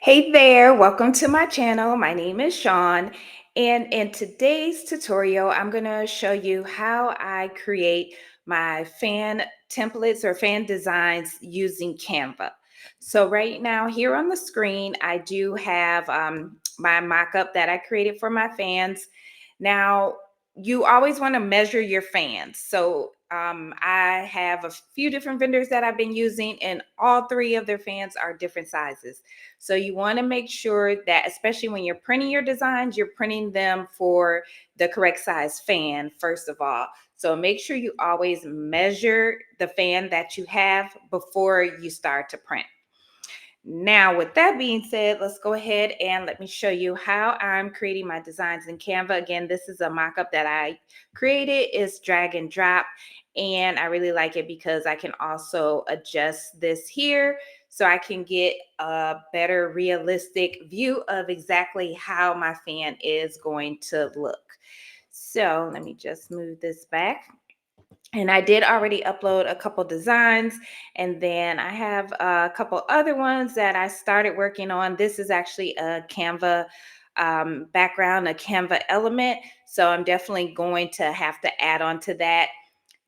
Hey there, welcome to my channel. My name is Sean, and in today's tutorial, I'm going to show you how I create my fan templates or fan designs using Canva. So right now here on the screen, I do have my mock-up that I created for my fans. Now, you always want to measure your fans. So I have a few different vendors that I've been using, and all three of their fans are different sizes. So you want to make sure that, especially when you're printing your designs, you're printing them for the correct size fan, first of all. So make sure you always measure the fan that you have before you start to print. Now, with that being said, let's go ahead and let me show you how I'm creating my designs in Canva. Again, this is a mock-up that I created. It's drag and drop, and I really like it because I can also adjust this here so I can get a better realistic view of exactly how my fan is going to look. So let me just move this back. And I did already upload a couple designs, and then I have a couple other ones that I started working on. This is actually a Canva background, a Canva element. So I'm definitely going to have to add on to that.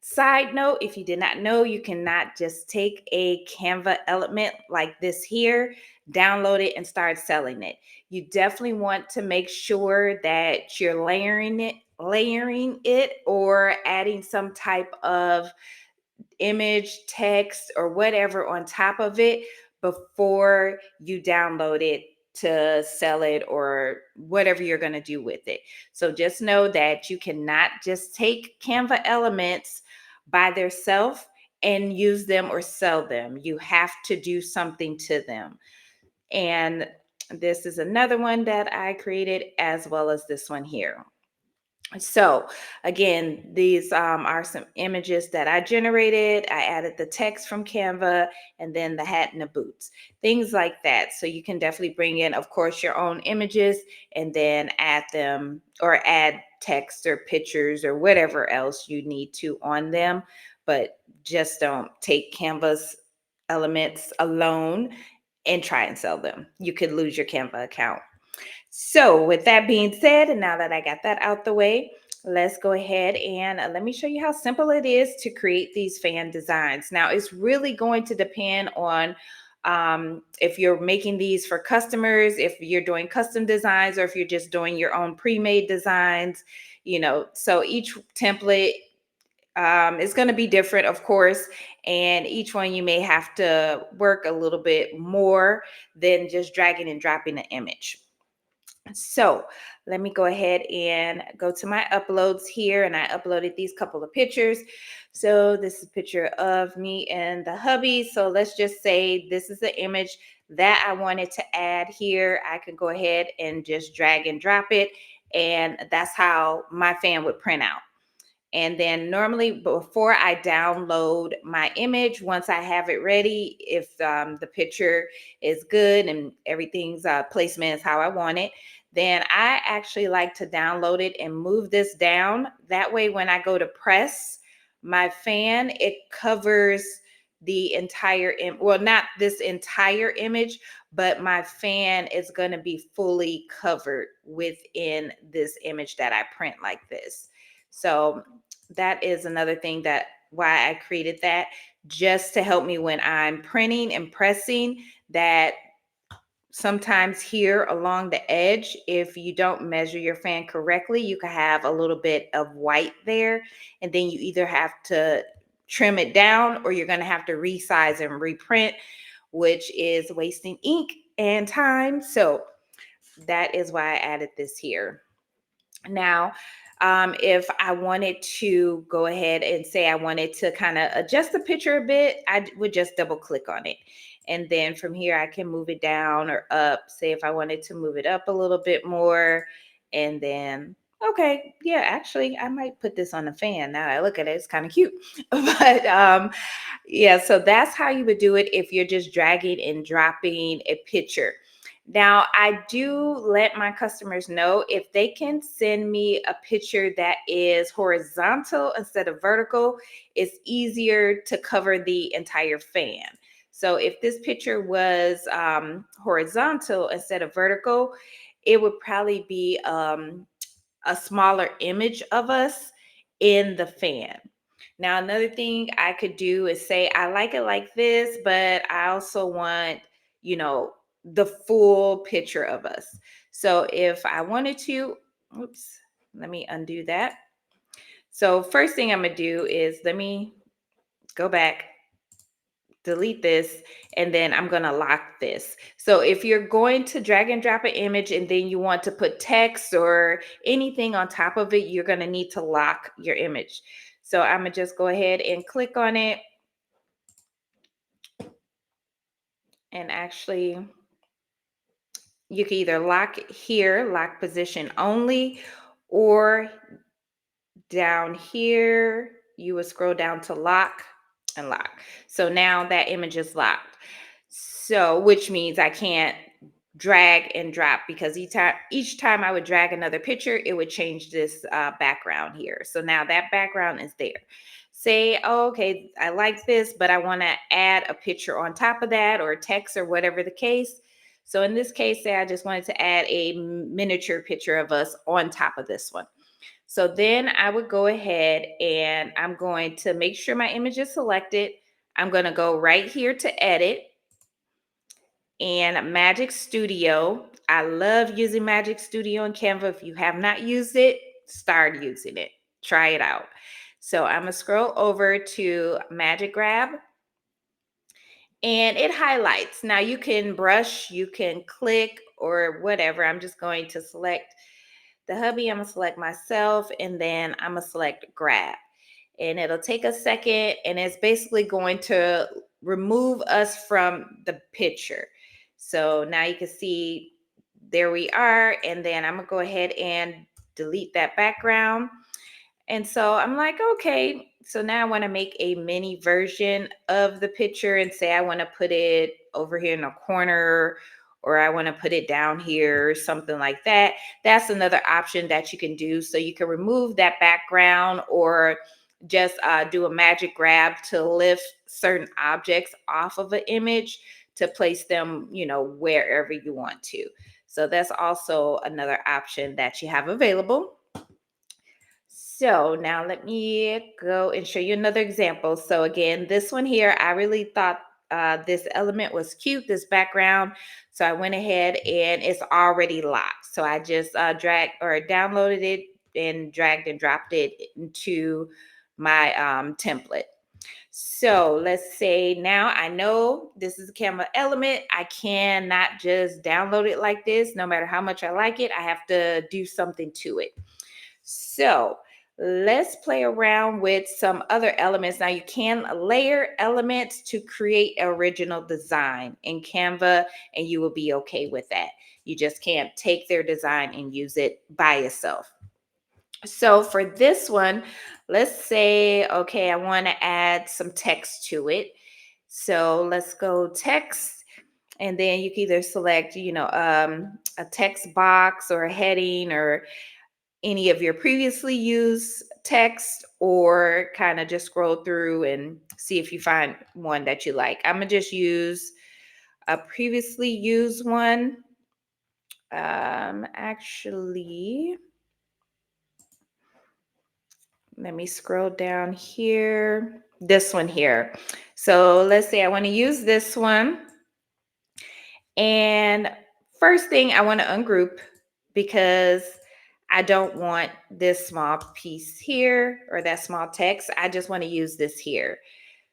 Side note, if you did not know, you cannot just take a Canva element like this here, download it, and start selling it. You definitely want to make sure that you're layering it or adding some type of image, text, or whatever on top of it before you download it to sell it or whatever you're going to do with it. So just know that you cannot just take Canva elements by themselves and use them or sell them. You have to do something to them. And this is another one that I created, as well as this one here. So again, these are some images that I generated. I added the text from Canva and then the hat and the boots, things like that. So you can definitely bring in, of course, your own images and then add them or add text or pictures or whatever else you need to on them. But just don't take Canva's elements alone and try and sell them. You could lose your Canva account. So with that being said, and now that I got that out the way, let's go ahead and let me show you how simple it is to create these fan designs. Now, it's really going to depend on if you're making these for customers, if you're doing custom designs, or if you're just doing your own pre-made designs, so each template is going to be different, of course, and each one you may have to work a little bit more than just dragging and dropping an image. So let me go ahead and go to my uploads here, and I uploaded these couple of pictures. So this is a picture of me and the hubby. So let's just say this is the image that I wanted to add here. I can go ahead and just drag and drop it, and that's how my fan would print out. And then normally before I download my image, once I have it ready, if the picture is good and everything's placement is how I want it, then I actually like to download it and move this down. That way, when I go to press my fan, it covers the entire, well, not this entire image, but my fan is going to be fully covered within this image that I print like this. So that is another thing that why I created that, just to help me when I'm printing and pressing, that sometimes here along the edge, if you don't measure your fan correctly, you can have a little bit of white there, and then you either have to trim it down or you're going to have to resize and reprint, which is wasting ink and time. So that is why I added this here. Now, if I wanted to go ahead and say I wanted to kind of adjust the picture a bit, I would just double click on it. And then from here, I can move it down or up. Say if I wanted to move it up a little bit more, and then, okay, yeah, actually, I might put this on the fan. Now I look at it, it's kind of cute. But yeah, so that's how you would do it if you're just dragging and dropping a picture. Now, I do let my customers know if they can send me a picture that is horizontal instead of vertical, it's easier to cover the entire fan. So if this picture was horizontal instead of vertical, it would probably be a smaller image of us in the fan. Now, another thing I could do is say, I like it like this, but I also want, you know, the full picture of us. So if I wanted to, oops, let me undo that. So first thing I'm gonna do is let me go back, delete this, and then I'm going to lock this. So if you're going to drag and drop an image and then you want to put text or anything on top of it, you're going to need to lock your image. So I'm going to just go ahead and click on it. And actually, you can either lock here, lock position only, or down here, you would scroll down to lock and lock. So now that image is locked. So, which means I can't drag and drop, because each time I would drag another picture, it would change this background here. So now that background is there. Say, oh, okay, I like this, but I want to add a picture on top of that, or text, or whatever the case. So in this case, say I just wanted to add a miniature picture of us on top of this one. So then I would go ahead and I'm going to make sure my image is selected. I'm going to go right here to edit and Magic Studio. I love using Magic Studio in Canva. If you have not used it, start using it. Try it out. So I'm going to scroll over to Magic Grab and it highlights. Now you can brush, you can click or whatever. I'm just going to select the hubby, I'm gonna select myself, and then I'm gonna select grab. And it'll take a second, and it's basically going to remove us from the picture. So now you can see there we are, and then I'm gonna go ahead and delete that background. And so I'm like, okay, so now I want to make a mini version of the picture and say I want to put it over here in the corner, or I want to put it down here, something like that. That's another option that you can do. So you can remove that background, or just do a magic grab to lift certain objects off of an image to place them, you know, wherever you want to. So that's also another option that you have available. So now let me go and show you another example. So again, this one here, I really thought this element was cute, this background. So I went ahead and it's already locked. So I just dragged or downloaded it and dragged and dropped it into my template. So let's say now I know this is a Canva element. I cannot just download it like this. No matter how much I like it, I have to do something to it. So let's play around with some other elements. Now you can layer elements to create original design in Canva, and you will be okay with that. You just can't take their design and use it by itself. So for this one, let's say, okay, I want to add some text to it. So let's go text, and then you can either select, you know, a text box or a heading or any of your previously used text, or kind of just scroll through and see if you find one that you like. I'm gonna just use a previously used one. Actually, let me scroll down here. This one here. So let's say I want to use this one. And first thing, I want to ungroup because I don't want this small piece here or that small text. I just want to use this here.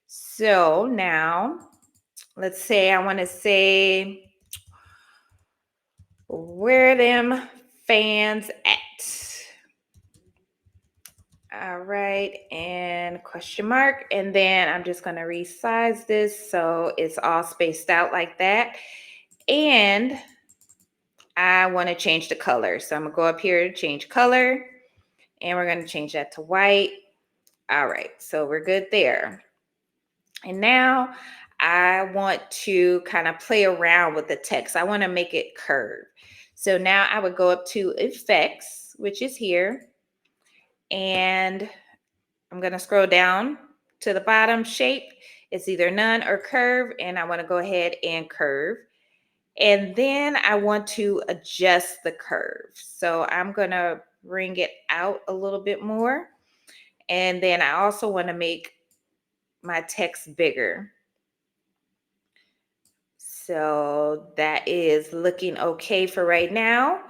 So now let's say I want to say, where them fans at? All right, and question mark. And then I'm just going to resize this so it's all spaced out like that. And I want to change the color. So I'm going to go up here to change color, and we're going to change that to white. All right, so we're good there. And now I want to kind of play around with the text. I want to make it curve. So now I would go up to effects, which is here, and I'm going to scroll down to the bottom shape, It's either none or curve, and I want to go ahead and curve. And then I want to adjust the curve. So I'm going to bring it out a little bit more. And then I also want to make my text bigger. So that is looking okay for right now.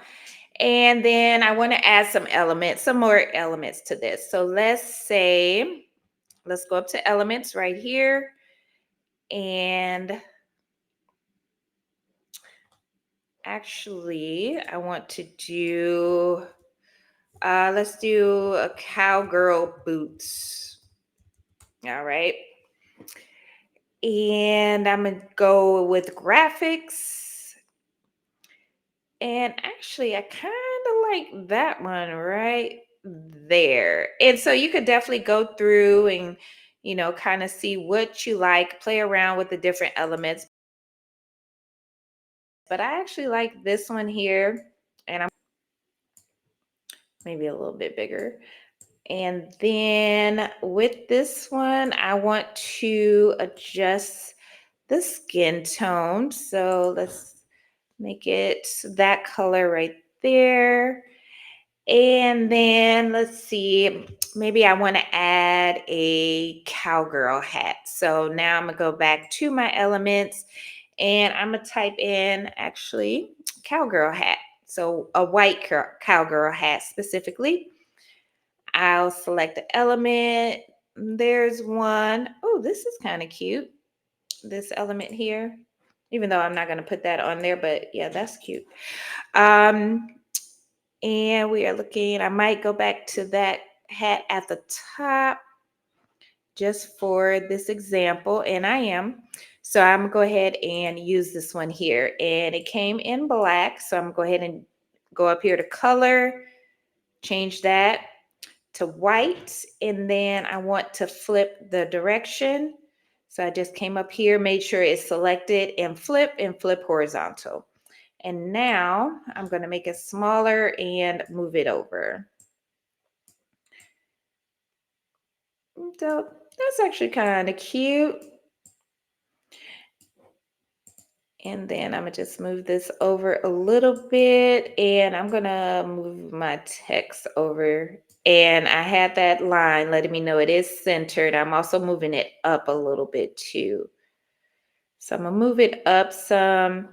And then I want to add some elements, some more elements to this. So let's go up to elements right here. And actually, I want to do, let's do a cowgirl boots. All right. And I'm going to go with graphics. And actually, I kind of like that one right there. And so you could definitely go through and, kind of see what you like, play around with the different elements. But I actually like this one here. And I'm maybe a little bit bigger. And then with this one, I want to adjust the skin tone. So let's make it that color right there. And then let's see, maybe I want to add a cowgirl hat. So now I'm going to go back to my elements and I'm going to type in actually cowgirl hat. So a white cowgirl hat specifically. I'll select the element. There's one. Oh, this is kind of cute. This element here, even though I'm not going to put that on there, but yeah, that's cute. And we are looking, I might go back to that hat at the top just for this example, and I am. So I'm gonna go ahead and use this one here. And it came in black, so I'm gonna go ahead and go up here to color, change that to white, and then I want to flip the direction. So I just came up here, made sure it's selected and flip horizontal. And now I'm going to make it smaller and move it over. So that's actually kind of cute. And then I'm going to just move this over a little bit. And I'm going to move my text over. And I had that line letting me know it is centered. I'm also moving it up a little bit too. So I'm going to move it up some.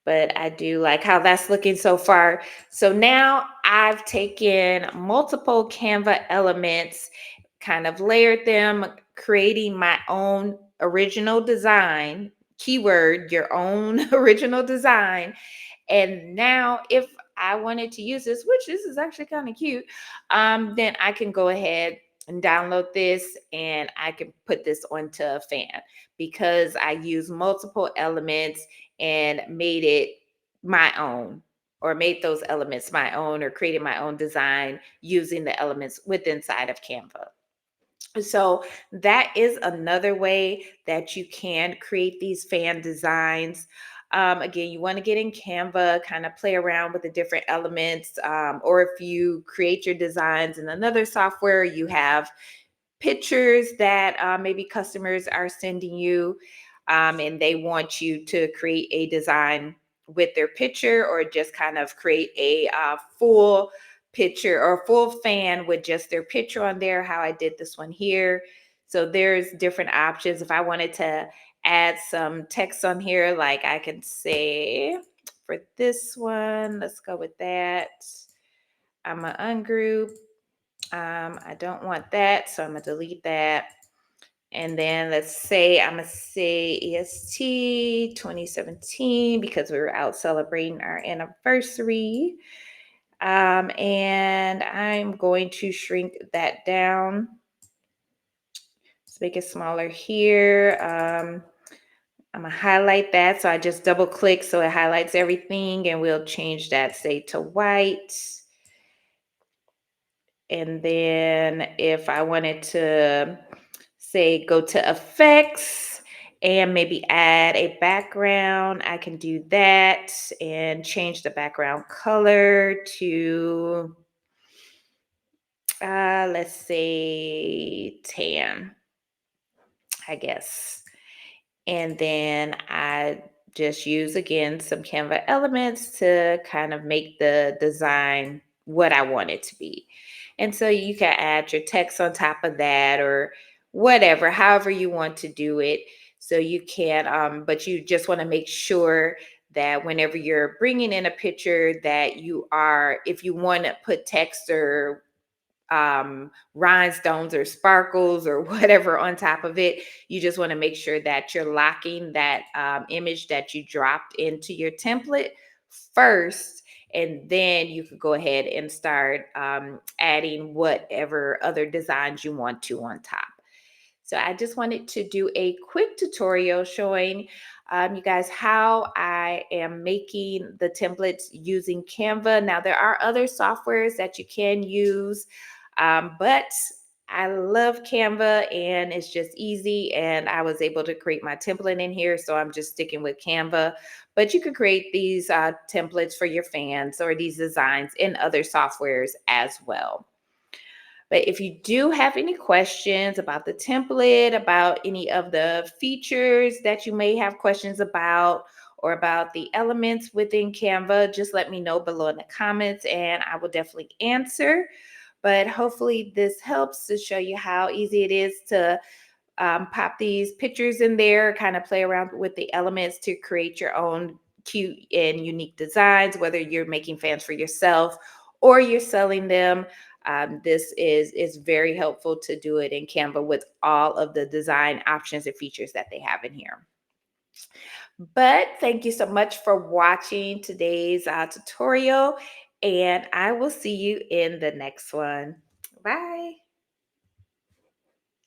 But I do like how that's looking so far. So now I've taken multiple Canva elements, kind of layered them, creating my own original design. Keyword, your own original design. And now if I wanted to use this, which this is actually kind of cute, then I can go ahead and download this and I can put this onto a fan because I use multiple elements and made it my own, or made those elements my own, or created my own design using the elements within inside of Canva. So that is another way that you can create these fan designs. Again, you want to get in Canva, kind of play around with the different elements, or if you create your designs in another software, you have pictures that maybe customers are sending you, and they want you to create a design with their picture, or just kind of create a full picture or full fan with just their picture on there, how I did this one here. So there's different options. If I wanted to add some text on here, like I can say for this one, let's go with that. I'm an ungroup. I don't want that, so I'm gonna delete that. And then let's say I'm gonna say EST 2017 because we were out celebrating our anniversary. And I'm going to shrink that down. Let's make it smaller here. I'm gonna highlight that. So I just double click so it highlights everything, and we'll change that, say, to white. And then if I wanted to, say, go to effects and maybe add a background, I can do that and change the background color to, let's say, tan. I guess. And then I just use again some Canva elements to kind of make the design what I want it to be. And so you can add your text on top of that or whatever, however you want to do it. So you can, but you just want to make sure that whenever you're bringing in a picture that you are, if you want to put text or rhinestones or sparkles or whatever on top of it. You just want to make sure that you're locking that image that you dropped into your template first. And then you could go ahead and start adding whatever other designs you want to on top. So I just wanted to do a quick tutorial showing you guys how I am making the templates using Canva. Now there are other softwares that you can use, but I love Canva and it's just easy, and I was able to create my template in here, so I'm just sticking with Canva. But you could create these templates for your fans or these designs in other softwares as well. But if you do have any questions about the template, about any of the features that you may have questions about, or about the elements within Canva, just let me know below in the comments and I will definitely answer. But hopefully this helps to show you how easy it is to pop these pictures in there, kind of play around with the elements to create your own cute and unique designs, whether you're making fans for yourself or you're selling them. This is very helpful to do it in Canva with all of the design options and features that they have in here. But thank you so much for watching today's tutorial, and I will see you in the next one. Bye.